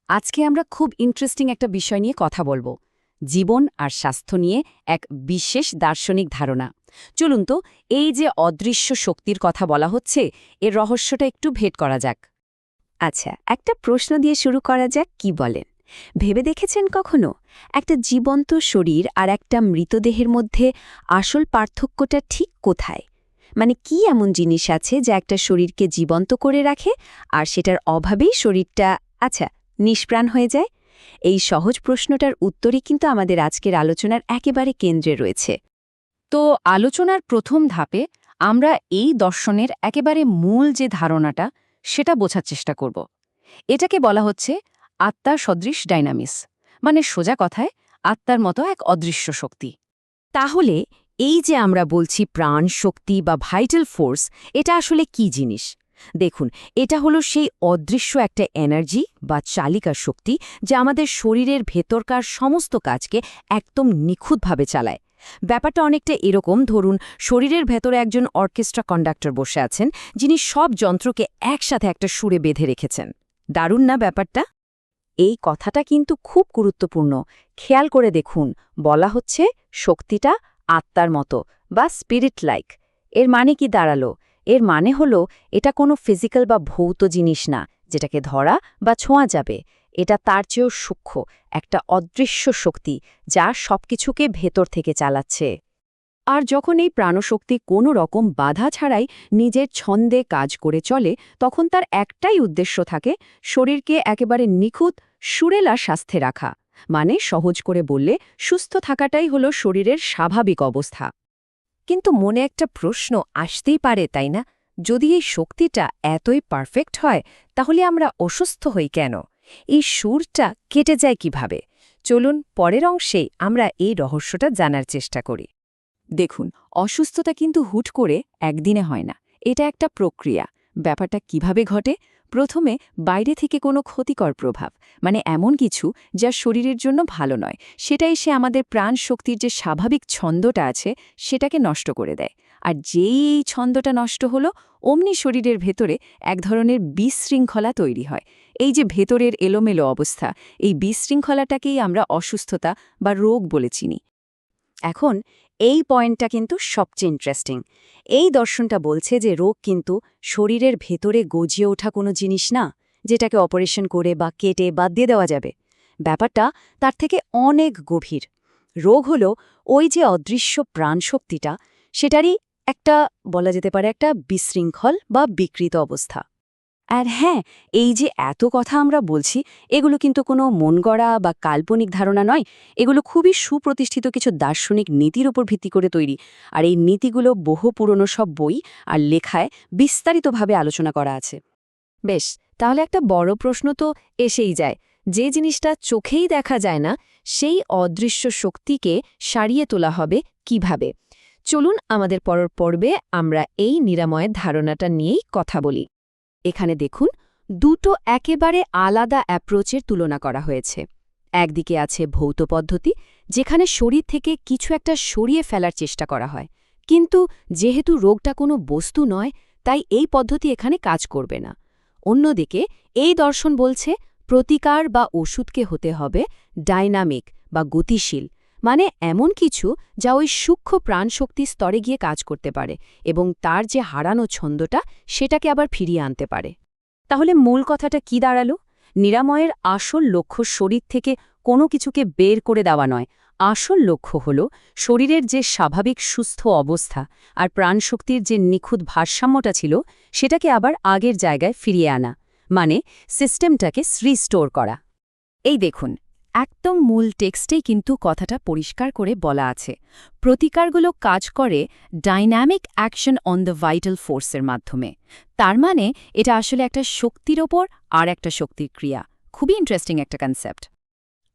আজকে আমরা খুব ইন্টারেস্টিং একটা বিষয় নিয়ে কথা বলবো। জীবন আর স্বাস্থ্য নিয়ে এক বিশেষ দার্শনিক ধারণা। চলুন তো, এই যে অদৃশ্য শক্তির কথা বলা হচ্ছে, এর রহস্যটা একটু ভেদ করা যাক। আচ্ছা, একটা প্রশ্ন দিয়ে শুরু করা যাক, কি বলেন? ভেবে দেখেছেন কখনো একটা জীবন্ত শরীর আর একটা মৃতদেহের মধ্যে আসল পার্থক্যটা ঠিক কোথায়? মানে কি এমন জিনিস আছে যা একটা শরীরকে জীবন্ত করে রাখে আর সেটার অভাবেই শরীরটা নিষ্প্রাণ হয়ে যায়? এই সহজ প্রশ্নটার উত্তরই কিন্তু আমাদের আজকের আলোচনার একেবারে কেন্দ্রে রয়েছে। তো আলোচনার প্রথম ধাপে আমরা এই দর্শনের একেবারে মূল যে ধারণাটা, সেটা বোঝার চেষ্টা করব। এটাকে বলা হচ্ছে আত্মার সদৃশ ডাইনামিস, মানে সোজা কথায় আত্মার মতো এক অদৃশ্য শক্তি। তাহলে এই যে আমরা বলছি প্রাণ শক্তি বা ভাইটাল ফোর্স, এটা আসলে কি জিনিস? দেখুন, এটা হলো সেই অদৃশ্য একটা এনার্জি বা চালিকা শক্তি যা আমাদের শরীরের ভেতরকার সমস্ত কাজকে একদম নিখুঁতভাবে চালায়। ব্যাপারটা অনেকটা এরকম, ধরুন শরীরের ভেতরে একজন অর্কেস্ট্রা কন্ডাক্টর বসে আছেন, যিনি সব যন্ত্রকে একসাথে একটা সুরে বেঁধে রেখেছেন। দারুণ না ব্যাপারটা? এই কথাটা কিন্তু খুব গুরুত্বপূর্ণ। খেয়াল করে দেখুন, বলা হচ্ছে শক্তিটা আত্মার মতো বা স্পিরিট লাইক। এর মানে কি দাঁড়ালো? এর মানে হলো এটা কোনো ফিজিক্যাল বা ভৌত জিনিস না যেটাকে ধরা বা ছোঁয়া যাবে। এটা তার চেয়েও সূক্ষ্ম একটা অদৃশ্য শক্তি যা সবকিছুকে ভেতর থেকে চালাচ্ছে। আর যখন এই প্রাণশক্তি কোনো রকম বাধা ছাড়াই নিজের ছন্দে কাজ করে চলে, তখন তার একটাই উদ্দেশ্য থাকে, শরীরকে একেবারে নিখুঁত সুরেলা স্বাস্থ্যে রাখা। মানে সহজ করে বললে, সুস্থ থাকাটাই হলো শরীরের স্বাভাবিক অবস্থা। কিন্তু মনে একটা প্রশ্ন আসতেই পারে, তাই না? যদি এই শক্তিটা এতই পারফেক্ট হয়, তাহলে আমরা অসুস্থ হই কেন? এই সুরটা কেটে যায় কিভাবে? চলুন পরের অংশে আমরা এই রহস্যটা জানার চেষ্টা করি। দেখুন, অসুস্থতা কিন্তু হুট করে একদিনে হয় না। এটা একটা প্রক্রিয়া। ব্যাপারটা কিভাবে ঘটে? প্রথমে বাইরে থেকে কোনো ক্ষতিকর প্রভাব, মানে এমন কিছু যা শরীরের জন্য ভালো নয়, সেটা এসে আমাদের প্রাণ শক্তির যে স্বাভাবিক ছন্দটা আছে সেটাকে নষ্ট করে দেয়। আর যেই এই ছন্দটা নষ্ট হলো, অমনি শরীরের ভেতরে এক ধরনের বিশৃঙ্খলা তৈরি হয়। এই যে ভেতরের এলোমেলো অবস্থা, এই বিশৃঙ্খলাটাকেই আমরা অসুস্থতা বা রোগ বলে চিনি। এখন এই পয়েন্টটা কিন্তু সবচেয়ে ইন্টারেস্টিং। এই দর্শনটা বলছে যে রোগ কিন্তু শরীরের ভেতরে গজিয়ে ওঠা কোনো জিনিস না, যেটাকে অপারেশন করে বা কেটে বাদ দিয়ে দেওয়া যাবে। ব্যাপারটা তার থেকে অনেক গভীর। রোগ হলো ওই যে অদৃশ্য প্রাণশক্তিটা, সেটারই একটা, বলা যেতে পারে একটা বিশৃঙ্খল বা বিকৃত অবস্থা। আর হ্যাঁ, এই যে এত কথা আমরা বলছি, এগুলো কিন্তু কোনো মন গড়া বা কাল্পনিক ধারণা নয়। এগুলো খুবই সুপ্রতিষ্ঠিত কিছু দার্শনিক নীতির উপর ভিত্তি করে তৈরি। আর এই নীতিগুলো বহু পুরনো সব বই আর লেখায় বিস্তারিতভাবে আলোচনা করা আছে। বেশ, তাহলে একটা বড় প্রশ্ন তো এসেই যায়, যে জিনিসটা চোখেই দেখা যায় না, সেই অদৃশ্য শক্তিকে সারিয়ে তোলা হবে কিভাবে? চলুন আমাদের পরের পর্বে আমরা এই নিরাময়ের ধারণাটা নিয়েই কথা বলি। এখানে দেখুন, দুটো একেবারে আলাদা অ্যাপ্রোচের তুলনা করা হয়েছে। একদিকে আছে ভৌত পদ্ধতি, যেখানে শরীর থেকে কিছু একটা সরিয়ে ফেলার চেষ্টা করা হয়। কিন্তু যেহেতু রোগটা কোনো বস্তু নয়, তাই এই পদ্ধতি এখানে কাজ করবে না। অন্যদিকে এই দর্শন বলছে প্রতিকার বা ওষুধকে হতে হবে ডাইনামিক বা গতিশীল, মানে এমন কিছু যা ওই সূক্ষ্ম প্রাণশক্তির স্তরে গিয়ে কাজ করতে পারে এবং তার যে হারানো ছন্দটা সেটাকে আবার ফিরিয়ে আনতে পারে। তাহলে মূল কথাটা কি দাঁড়ালো? নিরাময়ের আসল লক্ষ্য শরীর থেকে কোনো কিছুকে বের করে দেওয়া নয়। আসল লক্ষ্য হল শরীরের যে স্বাভাবিক সুস্থ অবস্থা আর প্রাণশক্তির যে নিখুঁত ভারসাম্যটা ছিল, সেটাকে আবার আগের জায়গায় ফিরিয়ে আনা, মানে সিস্টেমটাকে রিস্টোর করা। এই দেখুন, একদম মূল টেক্সটেই কিন্তু কথাটা পরিষ্কার করে বলা আছে। প্রতিকারগুলো কাজ করে dynamic action on the vital ফোর্সের মাধ্যমে। তার মানে এটা আসলে একটা শক্তির ওপর আর একটা শক্তির ক্রিয়া। খুবই ইন্টারেস্টিং একটা কনসেপ্ট।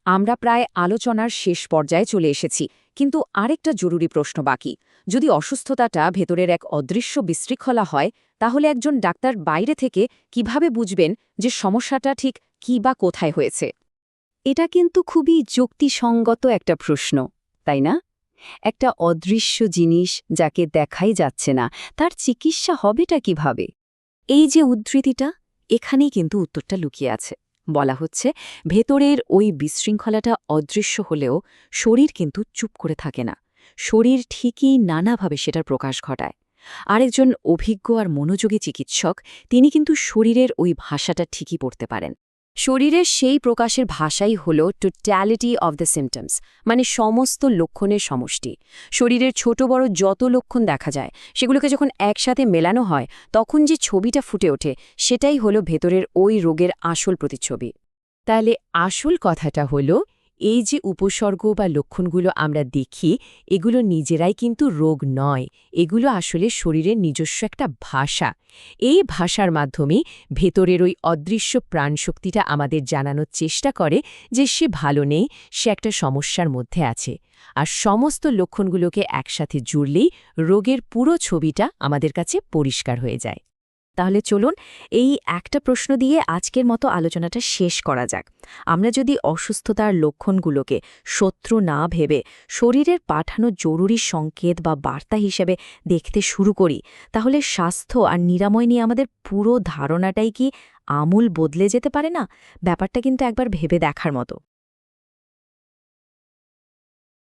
আমরা প্রায় আলোচনার শেষ পর্যায়ে চলে এসেছি, কিন্তু আরেকটা জরুরি প্রশ্ন বাকি। যদি অসুস্থতাটা ভেতরের এক অদৃশ্য বিশৃঙ্খলা হয়, তাহলে একজন ডাক্তার বাইরে থেকে কিভাবে বুঝবেন যে সমস্যাটা ঠিক কী বা কোথায় হয়েছে? এটা কিন্তু খুবই যুক্তিসঙ্গত একটা প্রশ্ন, তাই না? একটা অদৃশ্য জিনিস যাকে দেখাই যাচ্ছে না, তার চিকিৎসা হবেটা কিভাবে? এই যে উদ্ধৃতিটা, এখানেই কিন্তু উত্তরটা লুকিয়ে আছে। বলা হচ্ছে ভেতরের ওই বিশৃঙ্খলাটা অদৃশ্য হলেও শরীর কিন্তু চুপ করে থাকে না। শরীর ঠিকই নানাভাবে সেটার প্রকাশ ঘটায়। আরেকজন অভিজ্ঞ আর মনোযোগী চিকিৎসক তিনি কিন্তু শরীরের ওই ভাষাটা ঠিকই পড়তে পারেন। শরীরের সেই প্রকাশের ভাষাই হল টোটালিটি অব দ্য সিমটমস, মানে সমস্ত লক্ষণের সমষ্টি। শরীরের ছোট বড় যত লক্ষণ দেখা যায় সেগুলোকে যখন একসাথে মেলানো হয় তখন যে ছবিটা ফুটে ওঠে সেটাই হলো ভেতরের ওই রোগের আসল প্রতিচ্ছবি। তাহলে আসল কথাটা হলো এই যে উপসর্গ বা লক্ষণগুলো আমরা দেখি এগুলো নিজেরাই কিন্তু রোগ নয়, এগুলো আসলে শরীরের নিজস্ব একটা ভাষা। এই ভাষার মাধ্যমে ভেতরের ওই অদৃশ্য প্রাণশক্তিটা আমাদের জানানোর চেষ্টা করে যে সে ভালো নেই, সে একটা সমস্যার মধ্যে আছে। আর সমস্ত লক্ষণগুলোকে একসাথে জুড়লেই রোগের পুরো ছবিটা আমাদের কাছে পরিষ্কার হয়ে যায়। তাহলে চলুন এই একটা প্রশ্ন দিয়ে আজকের মতো আলোচনাটা শেষ করা যাক। আমরা যদি অসুস্থতার লক্ষণগুলোকে শত্রু না ভেবে শরীরের পাঠানো জরুরি সংকেত বা বার্তা হিসেবে দেখতে শুরু করি, তাহলে স্বাস্থ্য আর নিরাময় নিয়ে আমাদের পুরো ধারণাটাই কি আমূল বদলে যেতে পারে না? ব্যাপারটা কিন্তু একবার ভেবে দেখার মতো।